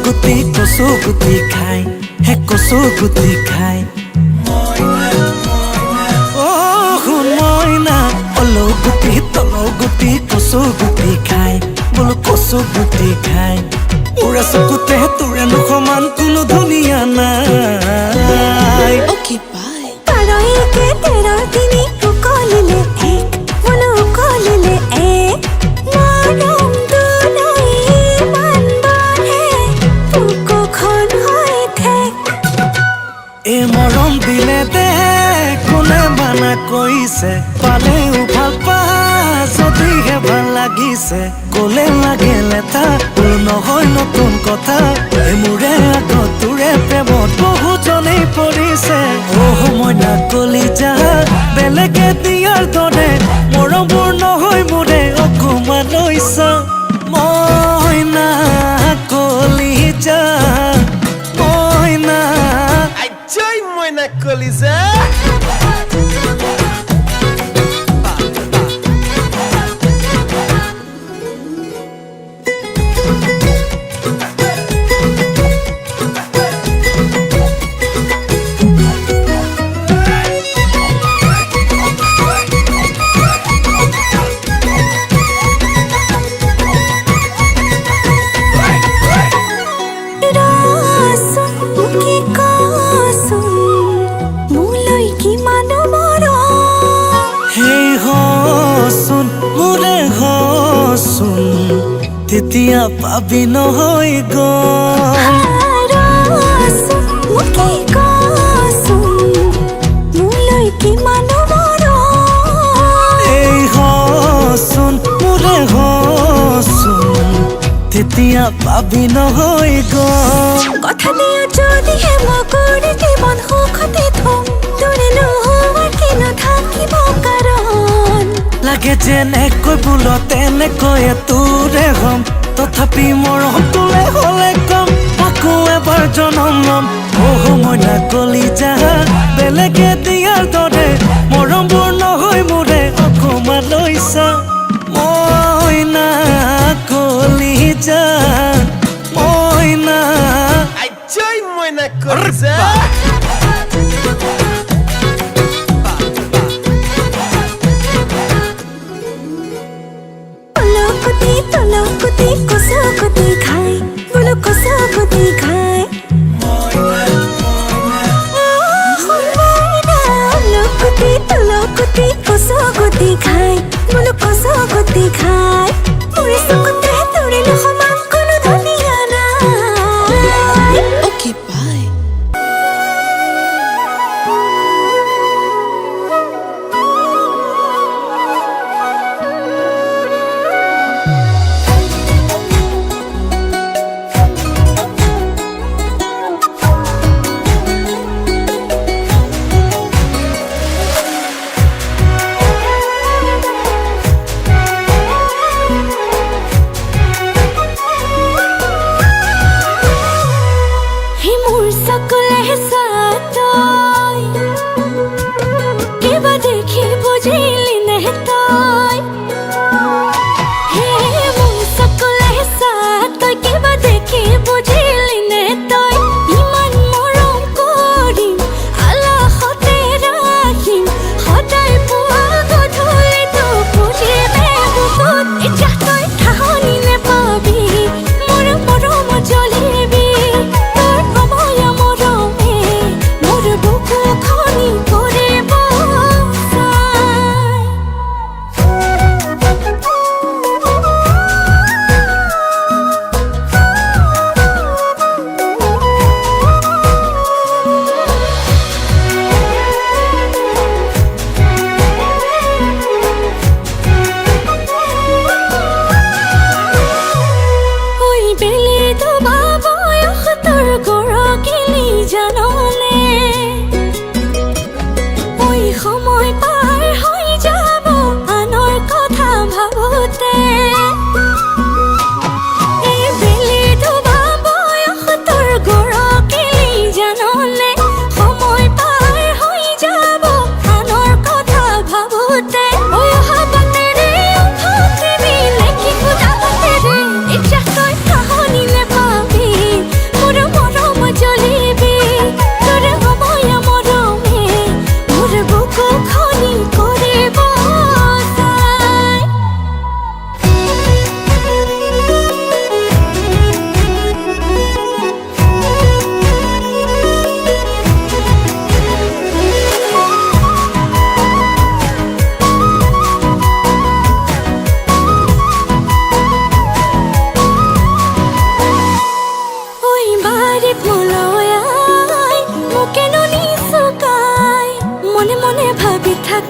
গুটি কচু গুটি খাই হে কচু গুটি খাই শুন মইনা গুটি গুটি কচু গুটি খাই বোলো কচু গুটি খাই উৰা চকুতে তোৰে সমান কোনো ধুনীয়া নাই ওকে বাই পাৰইকে তেৰৰ তিনি উকলিলে এক বোলো উকলিলে এক মৰম দুনাই মান বাঢ়ে বুকুখন হৈ ঠেক এই মৰম দিলে দে কোনে মানা কৰিছে পালেও ভাল পা যদিহে ভাল লাগিছে কলে লাগে লেটা তোৰ নহয় নতুন কথা এই মোৰে আগত তোৰে প্ৰেমত বহুজনেই পৰিছে মইনা কলিজা বেলেগে দিয়াৰ দৰে মৰমবোৰ নহয় মোৰে অকমান লৈছা মইনা কলিজা Moina Coliza. তেতিয়া পাবি নহয় গম এই হচোন মোৰে হচোন তেতিয়া পাবি নহয় গম কথা দিয়া যদিহে মই কৰি জীৱন সুখতে থম তোৰে নোহোৱা কিনো থাকিব কাৰণ লাগে যেনেকৈ বোল তেনেকৈ তোৰে হম তথাপি মৰম তোলে হলে কম আকৌ এবাৰ জনম লম মইনা কলিজা বেলেগে দিয়াৰ দৰে মৰমবোৰ নহয় মোৰে অকমান লৈছা মইনা কলিজা মইনা Moina Coliza. গুটি কচু গুটি খাই বোলো কচু গুটি খাই গুটি কচু গুটি খাই বোলো কচু গুটি খাই তোৰে চকুতে তোৰে সমান কোনো ধুনীয়া নাই ওকে বাই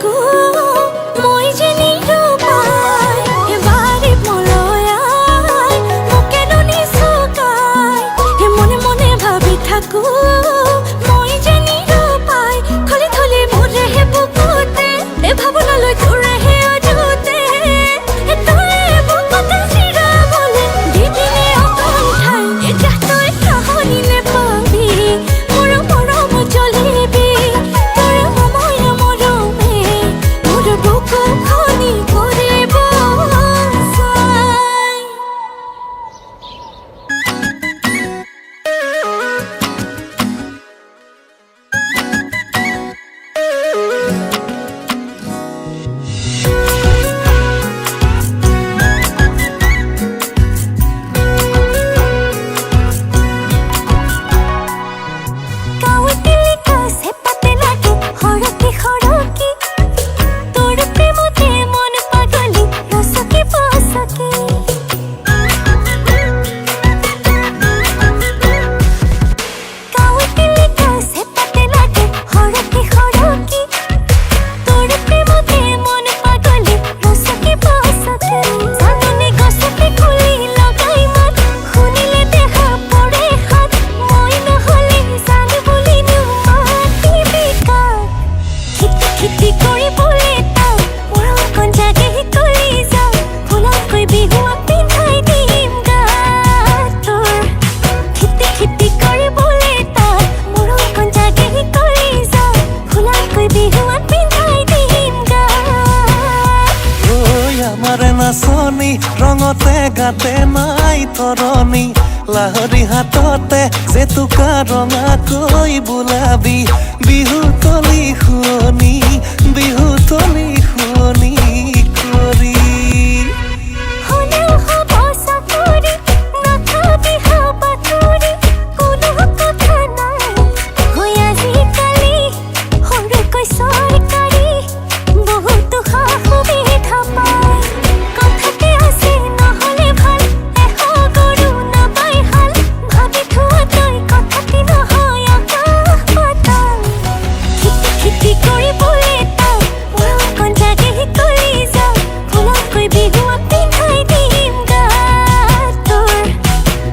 থাকো মই যে নিৰূপায় এবাৰে মৰৈ আই মোকে নুনি চুকাই মনে মনে ভাবি থাকো মই যে নিৰূপায় খলি খলি মোৰেহে বুকুতে ভাৱনালৈ তোৰেহে অজুতে তই বুকুতে চিৰাবলে দিবিনে অকণ ঠাই এতিয়া তই কাহনি নেপাবি মোৰ মৰম জ্বলিবি তোৰ সময় মৰমে মোৰ বুকু খনি কৰিব চাই গাঁৱতে লিখা চেপাতে লাগে সৰকি সৰকি তোৰ প্ৰেমতে মন পাগলি ৰচকি পচকি গাঁৱতে লিখা চেপাতে লাগে সৰকি সৰকি তোৰ প্ৰেমতে মন পাগলি ৰচকি পচকি জাননী গছতে খুলি লগাই মাত শুনিলে দেহা পৰে হাত মই নহ'লে জানো বুলি মাতিবি কাক খিটি খিটি কৰিবলৈ তাক মোৰ অকণ জাগে কলি যাওক ফুলতকৈ বিহুৱাক পিন্ধাই দিম গাত তোৰ খিটি খিটি কৰিবলৈ তাক মোৰ অকণ জাগে কলি যাওক ফুলতকৈ বিহুৱাক পিন্ধাই দিম গাত ঐ আমাৰে নাচনী ৰঙতে গাতে নাই তৰণি লাহৰি হাততে জেতুকা ৰঙাকৈ বোলাবি বিহু তলি শুৱনি কৰি হ'লেও হ'ব চাকৰি নাথাবি হাবাথৰি কোনো কথা নাই হৈ আজিকালি সৰুকৈ চৰকাৰী বহুতো সা সুবিধা পায় কথাতে আছে নহ'লে ভাল এশ গৰু নাপাই হাল ভাবি থোৱা তই কথাতে নহয় আকাশ পাতাল খিটি খিটি কৰিবলৈ তাক মোৰ অকণ জাগে কলি যাওক ফুলতকৈ বিহুৱাক পিন্ধাই দিম গাত তোৰ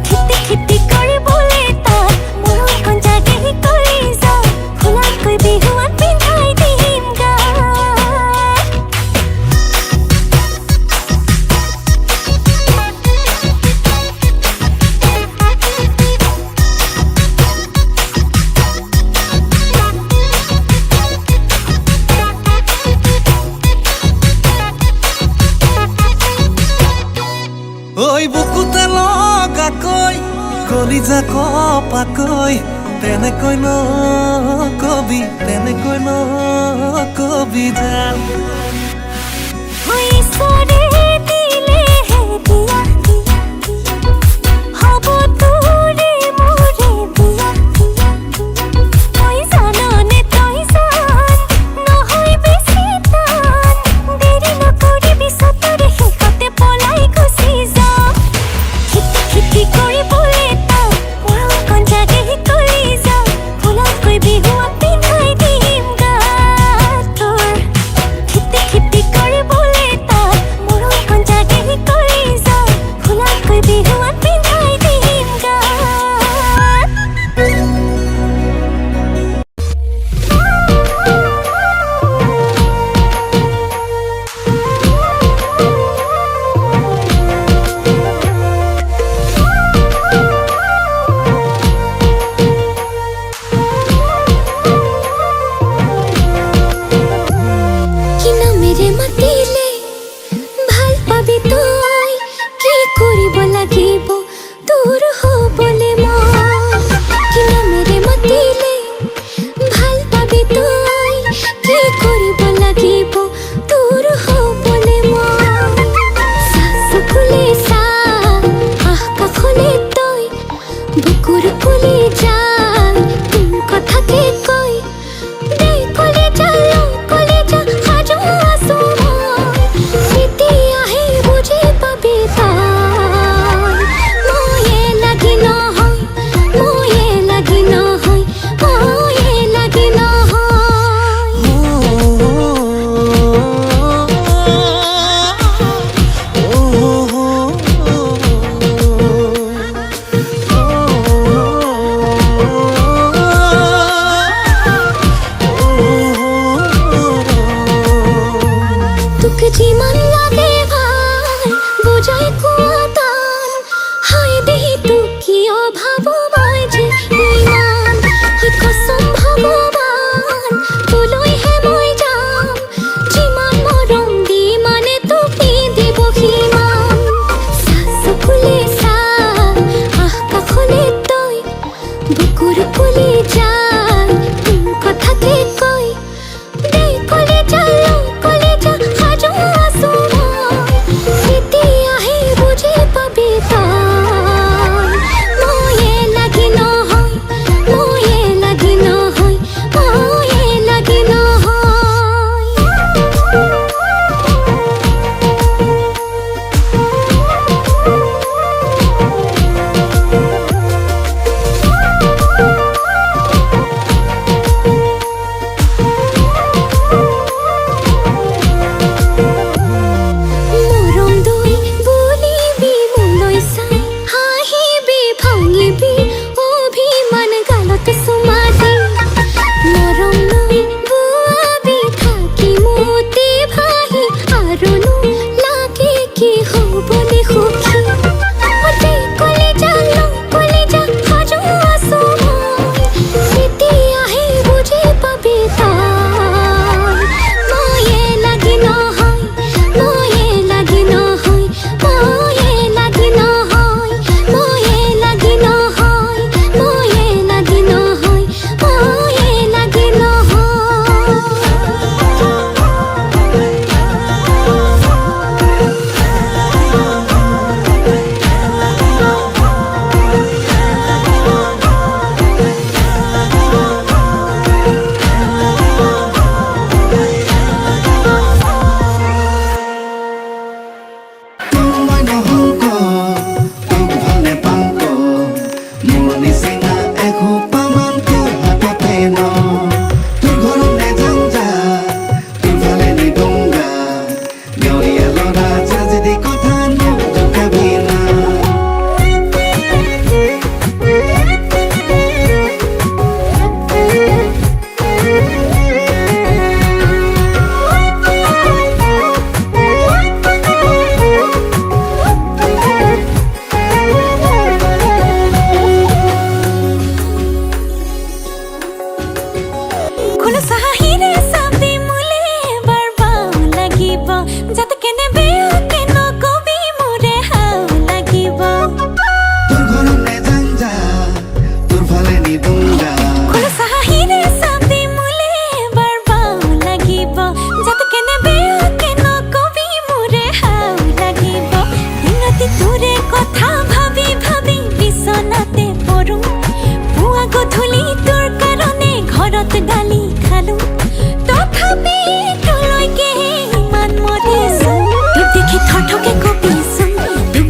খিটি খিটি কৰিবলৈ তাক মোৰ অকণ জাগে কলি যাওক ফুলতকৈ বিহুৱাক পিন্ধাই দিম গাত ঐ বুকুতে লগাকৈ কলিজা কপাকৈ তেনেকৈ নকবি জান ঈশ্বৰে দিলেহে দিয়া হ'ব তোৰে মোৰে বিয়া তই জাননে তই জান নহয় বেছি টান দেৰি নকৰিবি চতৰে শেষতে পলাই গুচি যাম খিটি খিটি কৰিবলৈ তাক মোৰ অকণ জাগে কলি যাওক ফুলতকৈ বিহুৱাক পিন্ধাই দিম গাত তোৰ খিটি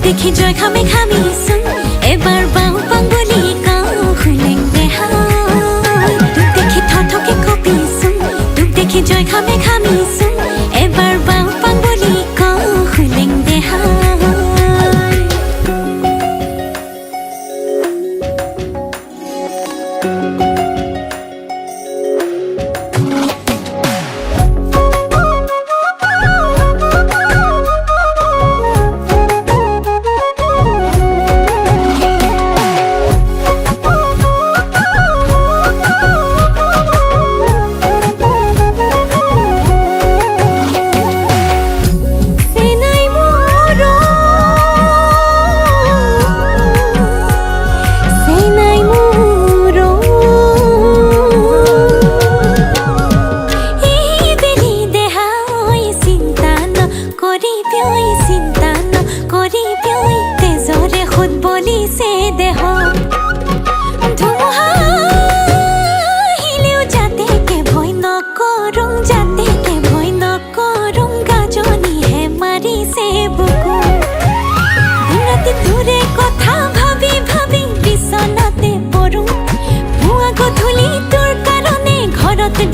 দেখি জয় খামে খামিছোন এবাৰ বাও পাঙ্গলি গাও খুলেং দেহাই তোক দেখি থথকে কঁপিছোন তোক দেখি জয় খামে খামিছোন এবাৰ বাও পাঙ্গলি গাও খুলেং দেহাই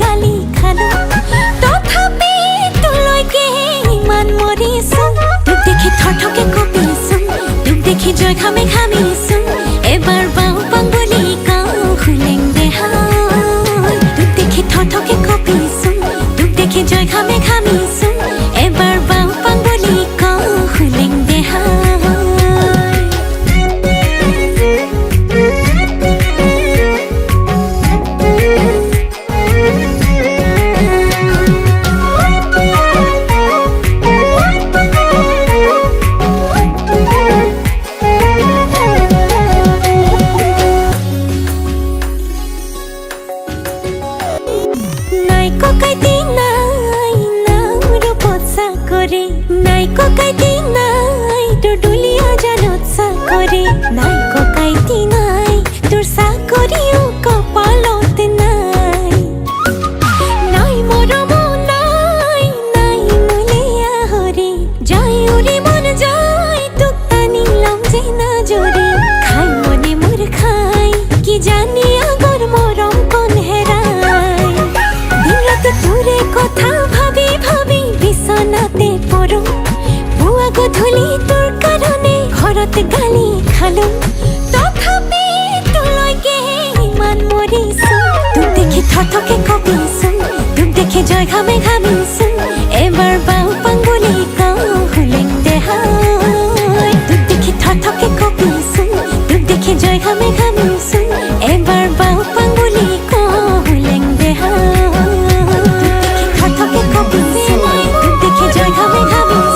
গালি খালো তথাপি তোলৈকে ইমান মৰিছোন তোক দেখি থথকে কঁপিছোন তোক দেখি জয় খামে খামিছোন এবাৰ বাও পাঙ্গলি গাও খুলেং দেহাই তোক দেখি থথকে কঁপিছোন তোক দেখি জয় খামে খামিছোন এবাৰ বাও পাঙ্গলি গাও খুলেং দেহাই নাই ককাইতি নাই তোৰ দুলিয়া জানত চাকৰি নাই ককাইতি নাই তোৰ চাকৰিও কপালত নাই নাই মৰম নাই নাই মুলিয়া হৰি যাই উৰি মন যাই তোক টানি লম যে নাজৰি খাই মনে মোৰ খাই কি জানি আগৰ মৰম কোন হেৰাই দিন ৰাতি তোৰে কথা ভাবি ভাবি বিছনাতে পৰো গধূলি তোৰ কাৰণে ঘৰত গালি খালো তথাপি তোলৈকে ইমান মৰিছোন তোক দেখি থথকে কঁপিছোন তোক দেখি জয় খামে খামিছোন এবাৰ বাও পাঙ্গলি গাও খুলেং দেহাই তোক দেখি থথকে কঁপিছোন তোক দেখি জয় খামে খামিছোন এবাৰ বাও পাঙ্গলি গাও খুলেং দেহাই তোক দেখি থথকে কঁপিছোন তোক দেখি জয় খামে খামিছোন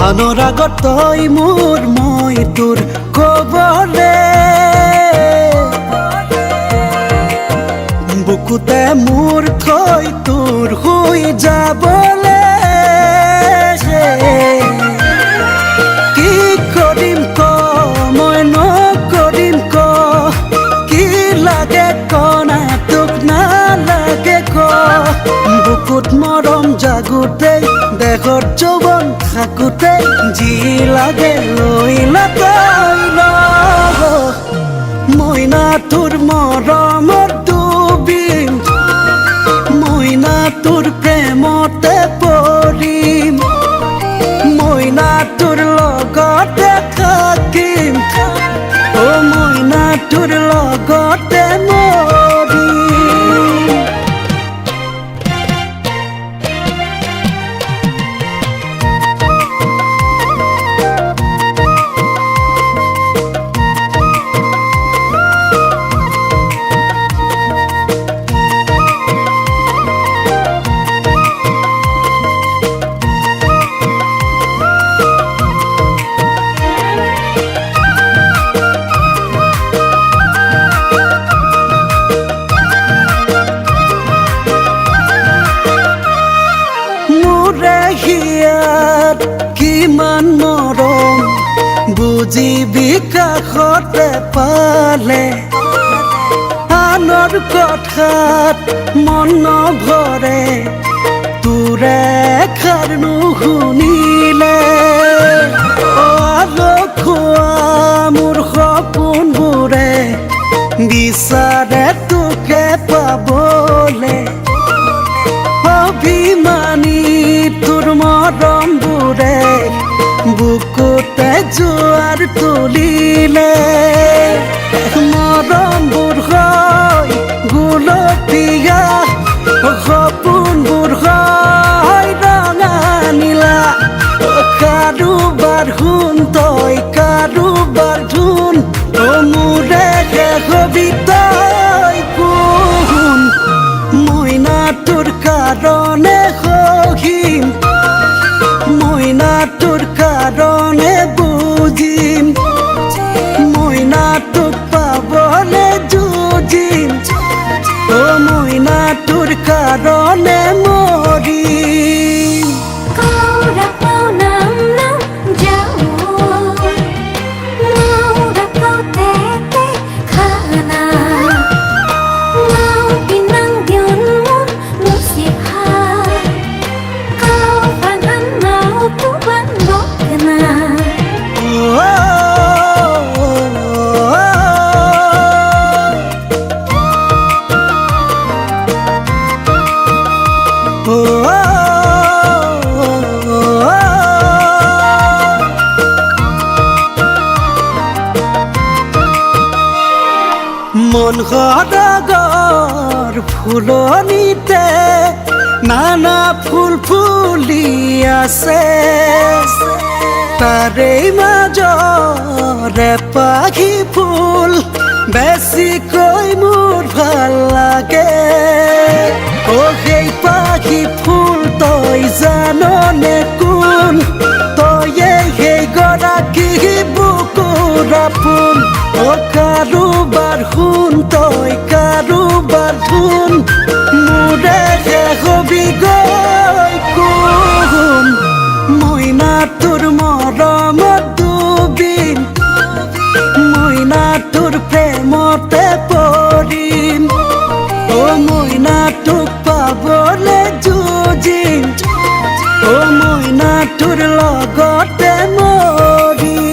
অনুৰাগত তই মোৰ মই তোৰ কবলে বুকুতে মোৰ থৈ তোৰ শুই যাবলে কি কৰিম ক মই নকৰিম ক কি লাগে কনা তোক নালাগে ক বুকুত মৰম জাগুতে দেহৰ যৌৱন থাকোতে যি লাগে লৈ ল প্ৰেমতে পৰিম মইনা তোৰ লগতে থাকিম মইনা তোৰ লগতে মৰিম কিমান মৰম বুজিবি কাষতে পালে আনৰ কথাত মন নভৰে তোৰে খাৰ নুশুনিলে খোৱা মোৰ সপোনবোৰে বিচাৰে তোকে পাবলে অভিমানী তোৰ মৰমবোৰে বুকুতে জোৱাৰ তুলিলে মৰমবোৰ হয় গুলপীয়া সপোনবোৰ হয় ৰঙা নীলা কাৰোবাৰ শুন তই কাৰোবাৰ ধুন মোৰে হবি তই কোন মইনা তোৰ কাৰণে সহিম মইনা তোৰ কাৰণে বুজিম মইনা তোক পাবলে যুঁজিম মইনা তোৰ কাৰণে মৰিম Kaura kau nam nam jauh, Maura kau tete khana, Mau pinang diun mun musibha, Kau panan mau tu bandok kena. মন সদাগৰ ফুলনিতে নানা ফুল ফুলি আছে তাৰে মাজৰে পাখি ফুল বেছিকৈ মোৰ ভাল লাগে সেই পাখি ফুল তই জাননে কোন তয়ে সেই গৰাকী বুকুৰ আপোন কাৰোবাৰ শুন তই কাৰোবাৰ ধুন মোৰে হবি গৈ কোন মইনা তোৰ মৰমত ডুবিম মইনা তোৰ প্ৰেমতে পৰিম মইনা তোক পাবলে যুঁজিম মইনা তোৰ লগতে মৰিম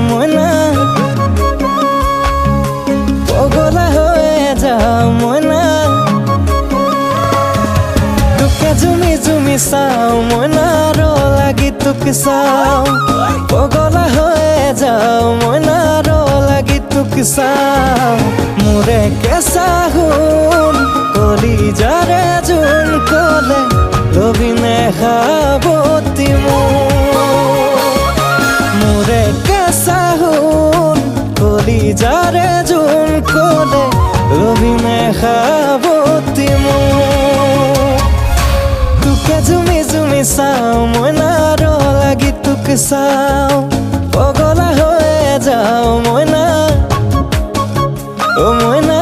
মইনা পগলা হয়ে যাও মইনা তোকে জুমি জুমি চাও মইনার লাগি তোকে চাও পগলা হয়ে যাও মইনার লাগি তোকে চাও মোরে কেঁচা হুন যাৰে যোন ক'লে লবিনে সাৱতি মোৰে কেঁচা সোণ কলি যাৰে যোন ক'লে লবিনে সাৱতি তোকে জুমি জুমি চাওঁ মইনাৰ লাগি তোকে চাওঁ পগলা হৈ যাওঁ মইনা অ' মইনা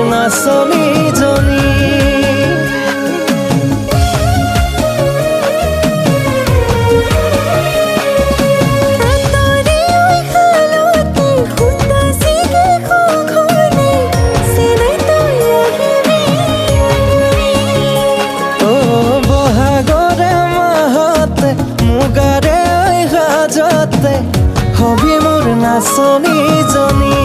নাচনীজনী বহাগৰে মাহতে মুগাৰে সাজতে হবি মোৰ নাচনীজনী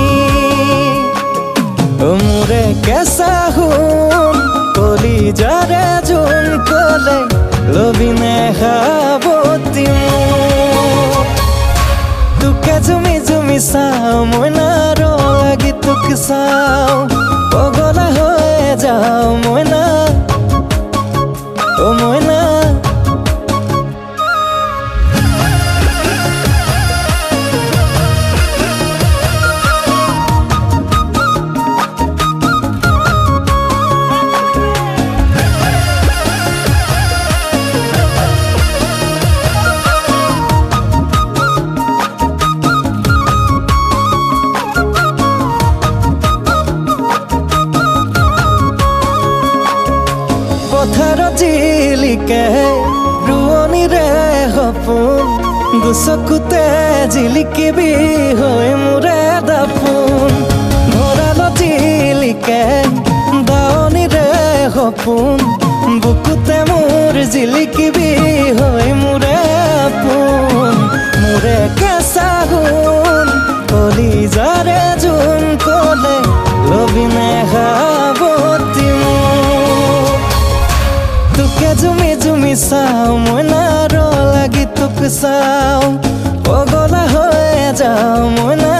মোৰে কেঁচা সোণ কলি যাৰে যোন ক'লে লবিনে সাৱতি তোকে জুমি জুমি চাওঁ মইনাৰ লাগি তোকে চাওঁ পগলা হৈ যাওঁ মইনা অ' মইনা পথাৰত জিলিকে ৰোৱনীৰে সপোন দুচকুতে জিলিকিবি হৈ মোৰে দাপোন ভঁৰালত জিলিকে দাৱনীৰে সপোন বুকুতে মোৰ জিলিকিবি হৈ মোৰে আপোন মোৰে কেঁচা সোণ কলি যাৰে যোন ক'লে লবিনে সাৱতি তোকে জুমি জুমি চাওঁ মইনাৰ লাগি তোকে চাওঁ পগলা হৈ যাওঁ মইনা